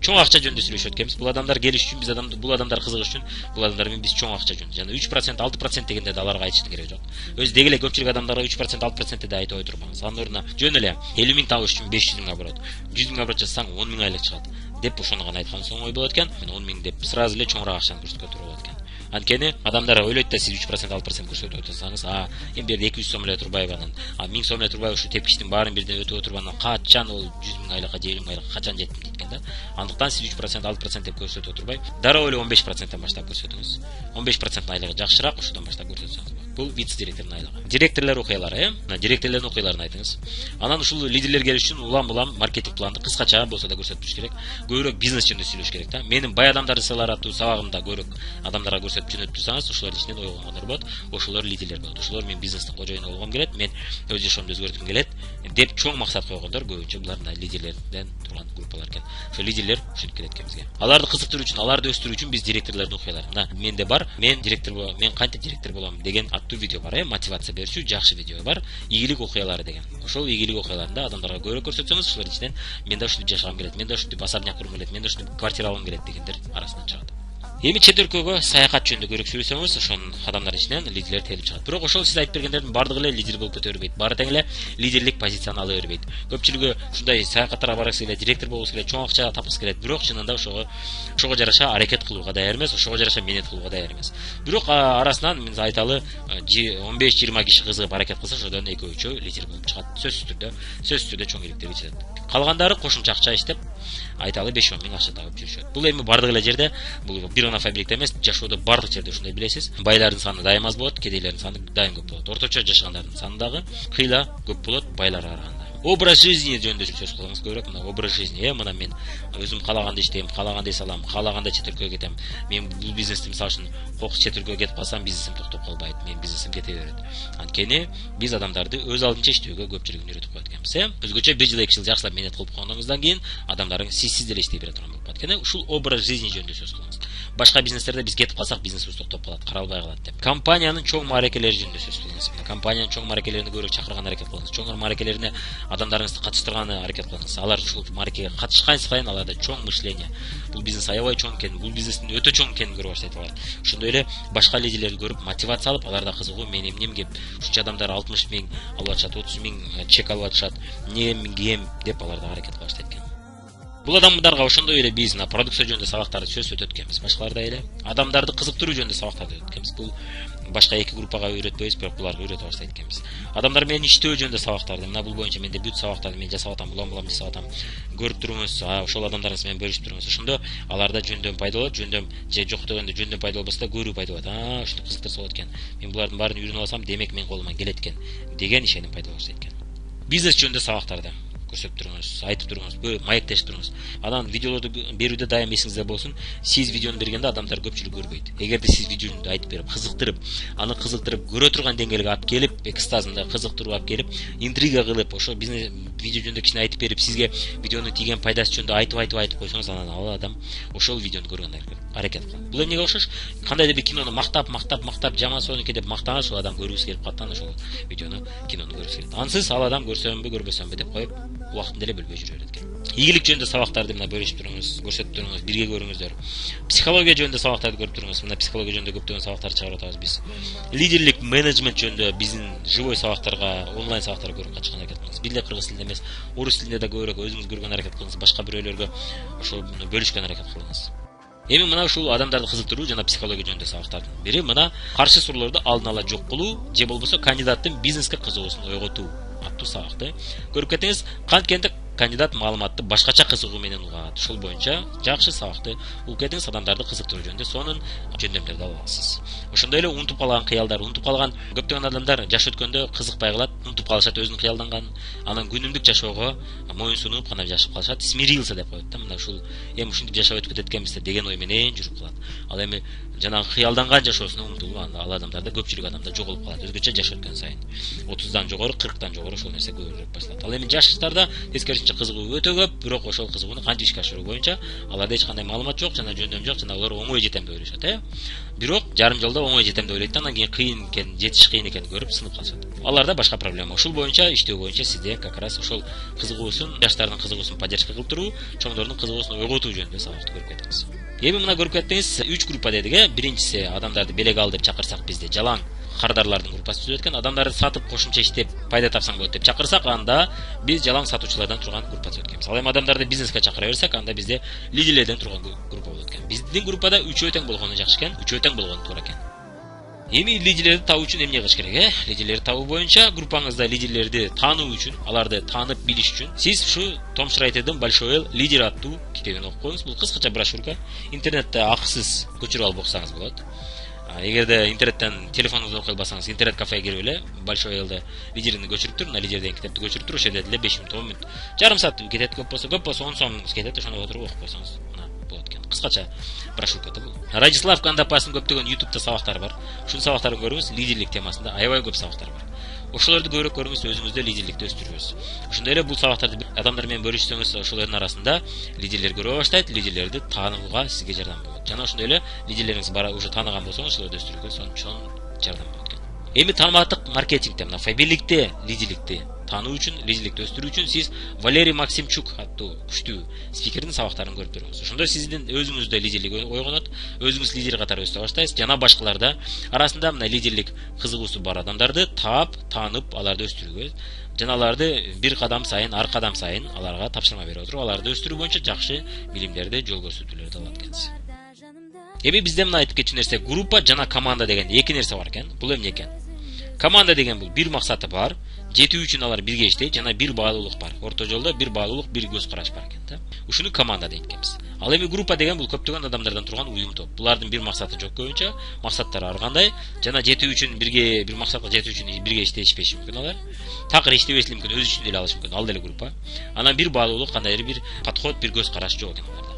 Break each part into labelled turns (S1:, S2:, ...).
S1: Чоң акча жөнүндө сүйлөшөт экенбиз. Бул адамдар келиш үчүн, бул адамдар кызыгыш үчүн, бул адамдар менен биз чоң акча жөнүндө. Жана 3%, 6% дегенде да аларга айтыштын кереги жок. Өзү деги эле көпчүлүк адамдарга 3%, 6% да айтып отурбаңыз. Анын ордуна жөн эле 50 миң табыш үчүн 500 миң оборот, 100 миң оборот жасасаң 10 миң айлык чыгат деп ошону гана айткан соң ой болот экен. Мен 10 миң деп сразу эле чоңураак акчаны көрсөткөнгө туура болот экен. Анткени адамдар ойлойт да, сиз 3%, 6% көрсөтүп отурсаңыз, эми бир 200 сом эле Турбаеванын, 1000 сом эле Турбаев ушу тепкичтин баарын бирден өтүп отургандан качан ол 100 миң айлыкка, 50 миң айлыкка качан жеттим дейт экен да. Андыктан сиз 3%, 6% деп көрсөтүп отурбай, дароо эле 15%тен баштап көрсөтүңүз. 15% айлыгы жакшыраак, ошодон баштап көрсөтсөңүз болот. Бул вице-директордун айлыгы. Директорлор окуялары, директорлордун окуяларын айтыңыз. Анан ушул лидерлер келиш үчүн улам-улам маркетинг планды кыскача болсо да көрсөтүп туруш керек. Көбүрөөк бизнес жөнүндө сүйлөш керек да. Менин бай адамдарды сыйлар аттуу сабагымда көбүрөөк адамдарга көрсөтүп жөнөтүп турсаңыз, ошолордун ичинен ойгонгондор болот. Ошолор лидерлер болот. Ошолор мен бизнестин кожоюну болгом келет, мен өз жашоомду өзгөрткүм келет деп чоң максат койгондор көбүнчө булар лидерлерден турган группалар экен. Ошо лидерлер ушинтип келет экен бизге. Аларды кызыктыруу үчүн, аларды өстүрүү үчүн биз директорлордун окуялары. Мына менде бар, мен директор болом, мен кантип директор болом деген аттуу видео бар, мотивация берүүчү жакшы видео бар. Ийгилик окуялары деген. Ошол ийгилик окуяларында адамдарга көбүрөөк көрсөтсөңүз, ошолордун ичинен мен да ушинтип жашагым келет, мен да ушинтип особняк кургум келет, мен да ушинтип квартира алгым келет дегендер арасынан чыгат. Эми чет өлкөгө саякат жөнүндө көбүрөөк сүйлөсөңүз, ошонун адамдары ичинен лидерлер келип чыгат. Бирок ошол сиз айтып бергендердин бардыгы эле лидер болуп кете бербейт. Баары тең эле лидерлик позицияны ала бербейт. Көпчүлүгү ушундай саякаттарга баргысы келет, директор болгусу келет, чоң акча тапкысы келет, бирок чынында ошого жараша аракет кылууга даяр эмес, ошого жараша менет кылууга даяр эмес. Бирок арасынан мен айталы 15-20 киши кызыгып аракет кылса, ошодон экөө-үчөө лидер болуп чыгат. Сөзсүз түрдө чоң ийгиликтерге жетет. Калгандары кошумча акча иштеп, айталы 5-10 миң акча табып жүрүшөт. Бул эми бардык эле жерде, бул бир гана фабрикте эмес, жашоодо бардык жерде ушундай билесиз. Байлардын саны дайым аз болот, кедейлердин саны дайым көп болот. Орточо жашагандардын саны дагы кыйла көп болот байларга караганда. Образ жизни жөнүндө сөз кылыңыз көбүрөөк. Мына образ жизни, мына мен өзүм каалагандай иштейм, каалагандай салам, каалагандай чет өлкөгө кетем. Мен бул бизнести мисалы үчүн кокус чет өлкөгө кетип калсам, бизнесим токтоп калбайт, менин бизнесим кете берет. Анткени биз адамдарды өз алдынча иштөөгө көпчүлүгүн үйрөтүп коет экенбиз. Өзгөчө 1 жыл 2 жыл жакшылап менет кылып койгондуңуздан кийин адамдарың сиз деле иштей бере турган болуп калат. Анткени ушул образ жизни жөнүндө сөз кылыңыз. Башка бизнестерде биз кетип калсак, бизнесибиз токтоп калат, каралбай калат деп. Компаниянын чоң мааракелери жөнүндө сөз кылыңыз. Компаниянын чоң мааракелерине көбүрөөк чакырган аракет кылыңыз. Чоң мааракелерине адамдарыңызды катыштырганы аракет кылыңыз. Алар ушул мааракеге катышкан сайын аларда чоң мышление. Бул бизнес аябай чоң экен, бул бизнестин өтө чоң экенин көрүп баштайт алар. Ошондой эле башка лидерлерди көрүп мотивация алып, аларда кызыгуу, мен эмнем кеп ушунча адамдар 60 миң алып атышат, 30 миң чек алып атышат, эмне кем деп аларда аракет кылып баштайт экен. Бул адамдарга ошондой эле биз продукция жөнүндө сабактарды сөз өтөт экенбиз. Башкаларда эле адамдарды кызыктыруу жөнүндө сабактарды өтөт экенбиз. Бул башка эки группага үйрөтпөйбүз, бирок буларга үйрөтүп баштайт экенбиз. Адамдар менен иштөө жөнүндө сабактарды, мына бул боюнча менде бүт сабактарды мен жасап атам, улам жасап атам. Көрүп туруңуз, ошол адамдарыңыз менен бөлүшүп туруңуз. Ошондо аларда жөндөм пайда болот, жөндөм же жок дегенде жөндөм пайда болбосо да көрүү пайда болот. Ушундай кызыктырса болот экен. Мен булардын баарын үйрөнүп алсам, демек мен колуман келет экен деген ишеним пайда болот экен. Бизнес жөнүндө сабактарды көрсөтүп туруңуз, айтып туруңуз, маектешип туруңуз. Анан видеолорду берүүдө дайым эсиңизде болсун, сиз видеону бергенде адамдар көпчүлүк көрбөйт. Эгерде сиз видеону айтып берип, кызыктырып, аны кызыктырып көрө турган деңгээлге алып келип, экстазында кызыктырып алып келип, интрига кылып, ошо бизнес видео жөнүндө кичине айтып берип, сизге видеонун тийген пайдасы жөнүндө айтып койсоңуз, анан ал адам ошол видеону көргөн аракет кылат. Бул эмнеге окшош? Кандайдыр бир кинону мактап, жаман сонуки деп мактаган, ошол адам көргүсү келип калат, ошол видеону, кинону көргүсү келет. Ансыз ал адам көрсөмбү, көрбөсөмбү деп коюп, убактын деле бөлбөй жүрө берет экен. Ийгилик жөнүндө сабактарды мына бөлүшүп туруңуз, көрсөтүп туруңуз, бирге көрүңүздөр. Психология жөнүндө сабактарды көрүп туруңуз. Мына психология жөнүндө көптөгөн сабактар чыгарып атабыз биз. Лидерлик, менеджмент жөнүндө биздин живой сабактарга, онлайн сабактарга көрүп катышкан аракет кылыңыз. Бир эле кыргыз тилинде эмес, орус тилинде да көбүрөөк өзүңүз көргөн аракет кылыңыз, башка бирөөлөргө ошо бөлүшкөн аракет кылыңыз. Эми мына ушул адамдарды кызыктыруу жана психология жөнүндө сабактардын бири мына каршы суроолорду алдын ала жок кылуу же болбосо кандидаттын бизнеске кызыгуусун ойготуу аттуу сабакты көрүп кетиңиз. Канткенде кандидат маалыматты башкача кызыгуу менен угат. Ушул боюнча жакшы сабакты угуп кетиңиз, адамдарды кызыктыруу жөнүндө сонун жөндөмдөрдү алып аласыз. Ошондой эле унутуп калган кыялдар, унутуп калган көптөгөн адамдар жаш өткөндө кызыкпай калат, унутуп калышат өзүнүн кыялданганын, анан күнүмдүк жашоого моюн сунуп гана жашап калышат. Смирился деп коет да, мына ушул эми ушинтип жашап өтүп кетет экенбиз деген ой менен жүрүп калат. Ал эми жанагы кыялданган жашоосуна умтулуу ал адамдарда, көпчүлүк адамда жоголуп калат. Өзгөчө жаш өткөн сайын 30дан жогору, 40тан жогору ошол нерсе көбүрөөк башталат. Ал эми жаштарда тескерисинче кызыгуу өтө көп, бирок ошол кызыгууну кантип ишке ашыруу боюнча аларда эч кандай маалымат жок, жана жөндөм жок, жана алар оңой жетем деп ойлошот, Бирок жарым жылда оңой жетем деп ойлойт да, анан кийин кыйын экен, жетиш кыйын экенин көрүп сынып калышат. Аларда башка проблема. Ушул боюнча иштөө боюнча сизде как раз ошол кызыгуусун, жаштардын кызыгуусун поддержка кылып туруу, чоңдордун кызыгуусун ойготуу жөнүндө сабакты көрүп кетебиз. Эми мына көрүп кетсеңиз, 3 группа дедик. Биринчиси адамдарды белек ал деп чакырсак бизде жалаң кардарлардын группасы түзүлөт экен. Адамдарды сатып кошумча иштеп пайда тапсаң болот деп чакырсак, анда биз жалаң сатуучулардан турган группа түзөт экенбиз. Ал эми адамдарды бизнеске чакыра берсек, анда бизде лидерлерден турган группа болот экен. Биздин группада 3 тең болгону жакшы экен, 3 тең болгону туура экен. Эми лидерлерди табуу үчүн эмне кылыш керек? Лидерлерди табуу боюнча группаңызда лидерлерди таануу үчүн, аларды таанып билиш үчүн сиз ушу Том Шрайтердин Большой Эл лидер аттуу китебин окуп коюңуз. Бул кыскача брошюрка. Интернетте акысыз көчүрүп алып окусаңыз болот. Эгерде интернеттен телефонуңуздан окуй албасаңыз, интернет кафеге кирип эле Большой Элди лидерин көчүрүп туруп, мына лидер деген китепти көчүрүп туруп, ошол жерде 5 мүнөт, 10 мүнөт, жарым саат кетет, көп болсо 10 сом кетет, ошондо отуруп окуп койсоңуз болот экен. Кыскача брошюрка да бул. Радислав Кандапастын көптөгөн YouTube'да сабактары бар. Ушул сабактарын көрүңүз, лидерлик темасында аябай көп сабактар бар. Ошолорду көбүрөөк көрүңүз, өзүңүздө лидерликти өстүрүңүз. Ошондой эле бул сабактарды адамдар менен бөлүшсөңүз, ошолордун арасында лидерлер көрө баштайт, лидерлерди таанууга сизге жардам болот. Жана ошондой эле лидерлериңиз бар, уже тааныган болсоңуз, ошолорду өстүрүүгө чоң жардам болот экен. Эми тааныматтык маркетингде, мына фабиликте лидерликти таануу үчүн, лидерликти өстүрүү үчүн сиз Валерий Максимчук аттуу күчтүү спикердин сабактарын көрүп көрүңүз. Ошондо сиздин өзүңүздө лидерлик ойгонот, өзүңүз лидер катары өсө баштайсыз, жана башкаларда арасында мына лидерлик кызыгуусу бар адамдарды таап, таанып, аларды өстүрүүгө, жана аларды бир кадам сайын, ар кадам сайын аларга тапшырма берип отуруп, аларды өстүрүү боюнча жакшы билимдерди, жол көрсөтүүлөрдү алат экенсиз. Эми бизде мына айтып кетчү нерсе группа жана команда деген эки нерсе бар экен. Бул эмне экен? Команда деген бул бир максаты бар, жетүү үчүн алар бирге иштейт, жана бир баалуулук бар. Орто жолдо бир баалуулук, бир көз караш бар экен да. Ушуну команда дейт экенбиз. Ал эми группа деген бул көптөгөн адамдардан турган уюм топ. Булардын бир максаты жок көбүнчө, максаттары ар кандай. Жана жетүү үчүн бирге, бир максатка жетүү үчүн бирге иштешпеши мүмкүн алар. Такыр иштебеши мүмкүн, өзү үчүн деле алышы мүмкүн. Ал деле группа. Анан бир баалуулук, кандайдыр бир подход, бир көз караш жок экен аларда.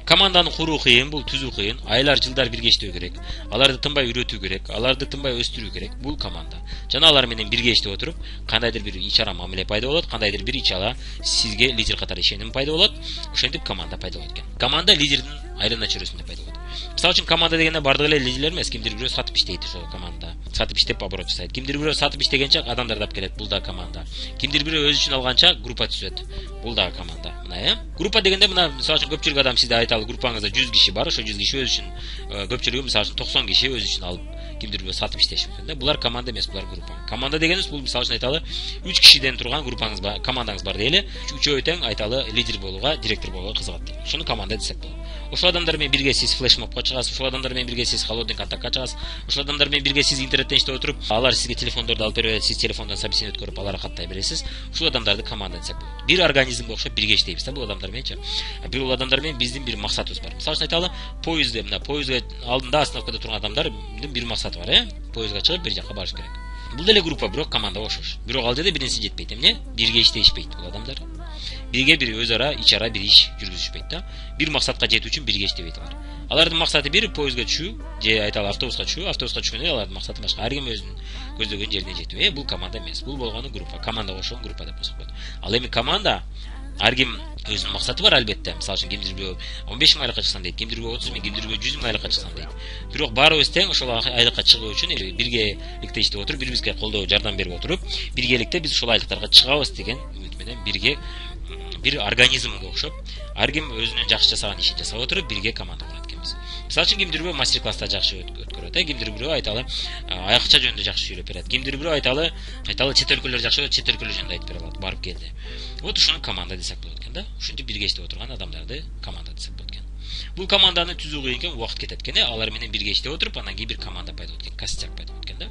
S1: Команданы куруу кыйын, бул түзүү кыйын. Айлар, жылдар бирге иштөө керек. Аларды тынбай үйрөтүү керек, аларды тынбай өстүрүү керек. Бул команда. Жана алар менен бирге иштеп отуруп, кандайдыр бир ич-ара мамиле пайда болот, кандайдыр бир ич-ара сизге лидер катары ишеним пайда болот. Ошентип команда пайда болот экен. Команда лидердин айлана чөйрөсүндө пайда болот. Мисалы үчүн команда дегенде бардыгы эле лидерлер эмес, кимдир бирөө сатып иштейт ошол команда. Сатып иштеп оборот жасайт. Кимдир бирөө сатып иштегенче адамдарды алып келет, бул да команда. Кимдир бирөө өзү үчүн алганча группа түзөт. Бул да команда. Мына группа дегенде мына мисалы үчүн көпчүлүк адам сизде айталы группаңызда 100 киши бар, ошо 100 киши өзү үчүн, көпчүлүгү мисалы үчүн 90 киши өзү үчүн алып кимдир бирөө сатып иштеши мүмкүн да. Булар команда эмес, булар группа. Команда дегенибиз бул мисалы үчүн айталы 3 кишиден турган группаңыз бар, командаңыз бар дейли. Үчөө тең айталы лидер болууга, директор болууга кызыгат дейли. Ошону команда десек болот. Ошол адамдар менен бирге сиз флешмобко чыгасыз, ошол адамдар менен бирге сиз холодный контактка чыгасыз, ошол адамдар менен бирге сиз интернеттен иштеп отуруп, алар сизге телефондорду алып берет, сиз телефондон собеседование өткөрүп аларга каттай бересиз. Ушул адамдарды команда десек болот. Бир организмге окшоп бирге иштейбиз да бул адамдар мененчи. Бул адамдар менен биздин бир максатыбыз бар. Мисалы үчүн айталы, поездде, мына поездге алдында остановкада турган адамдардын бир максаты бар, поездга чыгып бир жакка барыш керек. Бул деле группа, бирок командага окшош. Бирок ал жерде бир нерсе жетпейт, эмне? Бирге иштешпейт бул адамдар. Бирге бир өз ара ич-ара бир иш жүргүзүшпөйт да. Бир максатка жетүү үчүн бирге иштебейт алар. Алардын максаты бир поездга түшүү, же айталы автобуска түшүү, автобуска түшкөндө алардын максаты башка. Ар ким өзүнүн көздөгөн жерине жетүү. Бул команда эмес. Бул болгону группа. Командага окшогон группа деп койсок болот. Ал эми команда ар ким өзүнүн максаты бар албетте. Мисалы үчүн кимдир бирөө 15 миң айлыкка чыксам дейт, кимдир бирөө 30 миң, кимдир бирөө 100 миң айлыкка чыксам дейт. Бирок баарыбыз тең ошол айлыкка чыгуу үчүн биргеликте иштеп отуруп, бири-бирибизге колдоо, жардам берип отуруп, биргеликте биз ушул айлыктарга чыгабыз деген үмүт менен бирге бир организмге окшоп, ар ким өзүнүн жакшы жасаган ишин жасап отуруп, бирге команда курат экенбиз. Мисалы үчүн кимдир бирөө мастер-класста жакшы өткөрөт, кимдир бирөө айталы аякча жөнүндө жакшы сүйлөп берет, кимдир бирөө айталы чет өлкөлөр жакшы, чет өлкөлөр жөнүндө айтып бере алат, барып келди. Вот ушуну команда десек болот экен да. Ушинтип бирге иштеп отурган адамдарды команда десек болот экен. Бул команданы түзүү кыйын экен, убакыт кетет экен, алар менен бирге иштеп отуруп, анан кийин бир команда пайда болот экен, костяк пайда болот экен да.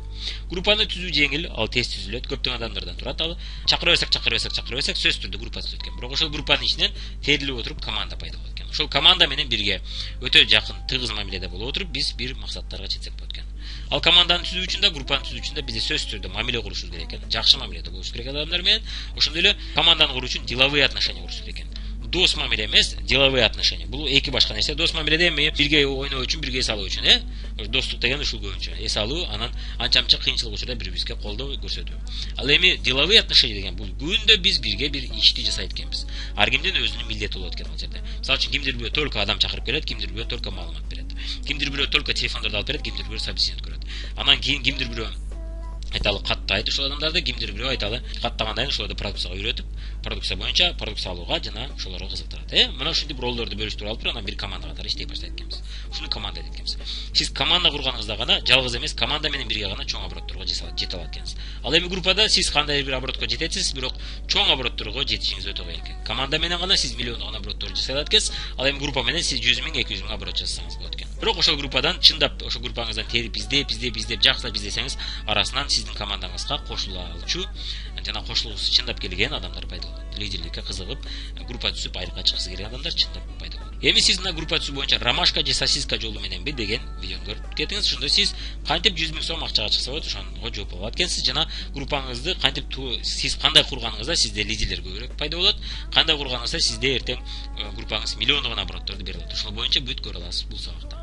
S1: Группаны түзүү жеңил, ал тез түзүлөт, көптөгөн адамдардан турат, ал чакыра берсек, сөзсүз түрдө группа түзүлөт экен. Бирок ошол группанын ичинен терилип отуруп команда пайда болот экен. Ошол команда менен бирге өтө жакын, тыгыз мамиледе болуп отуруп, биз бир максаттарга жетсек болот экен. Ал команданы түзүү үчүн да, группаны түзүү үчүн да бизде сөзсүз түрдө мамиле курушубуз керек экен. Жакшы мамиледе болушубуз керек адамдар менен. Ошондой эле команданы куруу үчүн деловые отношения курушубуз керек экен. Дос мамиле эмес, деловые отношения. Бул эки башка нерсе. Дос мамиледе эми бирге ойноо үчүн, бирге эс алуу үчүн, достук деген ушул көбүнчө. Эс алуу, анан анча-мынча кыйынчылык учурда бири-бирибизге колдоо көрсөтүү. Ал эми деловые отношения деген бул күндө биз бирге бир ишти жасайт экенбиз. ар кимдин өзүнүн милдети болот экен ал жерде. Мисалы үчүн кимдир бирөө только адам чакырып келет, кимдир бирөө только маалымат берет. Кимдир бирөө только телефондорду алып берет, кимдир бирөө собеседование көрөт. Анан кийин кимдир бирөө айталы каттайт ушул адамдарды, кимдир бирөө айталы каттагандан кийин ошолорду продукцияга үйрөтүп, продукция боюнча продукция алууга жана ошолорго кызыктырат. Мына ушинтип ролдорду бөлүштүрүп алып анан бир команда катары иштей баштайт экенбиз. Ушуну команда дейт экенбиз. Сиз команда курганыңызда гана жалгыз эмес, команда менен бирге гана чоң оборотторго жете алат экенсиз. Ал эми группада сиз кандай бир оборотко жетесиз, бирок чоң оборотторго жетишиңиз өтө кыйын экен. Команда менен гана сиз миллиондогон оборотторду жасай алат экенсиз. Ал эми группа менен сиз 100 миң, 200 миң оборот жасасаңыз болот экен. Бирок ошол группадан чындап ошол группаңыздан терип издеп жакшылап издесеңиз, арасынан сиздин командаңызга кошула алчу жана кошулгусу чындап келген адамдар пайда болот. Лидерликке кызыгып, группа түзүп айрыкка чыккысы келген адамдар чындап пайда болот. Эми сиз мына группа түзүү боюнча ромашка же сосиска жолу мененби деген видеону көрүп кетиңиз. Ошондо сиз кантип 100 миң сом акчага чыкса болот, ошого жооп алат экенсиз жана группаңызды кантип сиз кандай курганыңызда сизде лидерлер көбүрөөк пайда болот. Кандай курганыңызда сизде эртең группаңыз миллиондогон оборотторду бере алат. Ошол боюнча бүт көрө аласыз бул сабакта.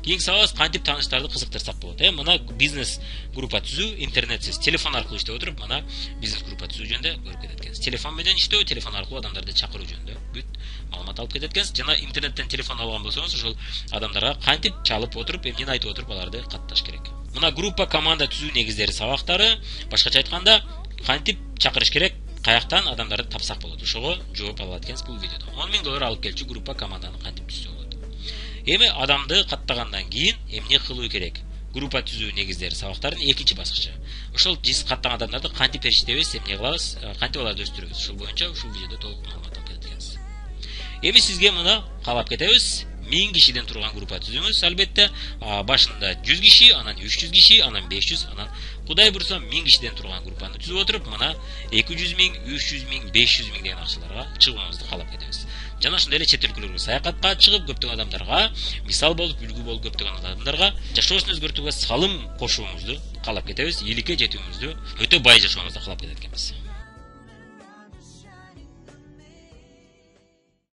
S1: Кийинки сабагыбыз кантип тааныштарды кызыктырсак болот. Мына бизнес группа түзүү, интернетсиз, телефон аркылуу иштеп отуруп, мына бизнес группа түзүү жөнүндө көрүп кетет экенсиз. Телефон менен иштөө, телефон аркылуу адамдарды чакыруу жөнүндө бүт маалымат алып кетет экенсиз. Жана интернеттен телефон алган болсоңуз, ошол адамдарга кантип чалып отуруп, эмнени айтып отуруп аларды катташ керек. Мына группа команда түзүү негиздери сабактары, башкача айтканда, кантип чакырыш керек, каяктан адамдарды тапсак болот. Ошого жооп ала алат экенсиз бул видеодо. 10 миң доллар алып келчү группа команданы кантип түзсө болот. Эми адамды каттагандан кийин эмне кылуу керек? Группа түзүү негиздери сабактардын экинчи баскычы. Ошол биз каттаган адамдарды кантип эриштебиз, эмне кылабыз, кантип аларды өстүрөбүз? Ошол боюнча ушул видеодо толук маалымат алып кетет экенсиз. Эми сизге мына каалап кетебиз. 1000 кишиден турган группа түзүңүз, албетте. Башында 100 киши, анан 300 киши, анан 500, анан кудай бурса 1000 кишиден турган группаны түзүп отуруп, мына 200 миң, 300 миң, 500 миң деген акчаларга чыгууңузду каалап кетебиз. Жана ошондой эле чет өлкөлөргө саякатка чыгып, көптөгөн адамдарга мисал болуп, үлгү болуп, көптөгөн адамдарга жашоосун өзгөртүүгө салым кошууңузду каалап кетебиз. Ийгиликке жетүүңүздү, өтө бай жашооңузду каалап кетет экенбиз.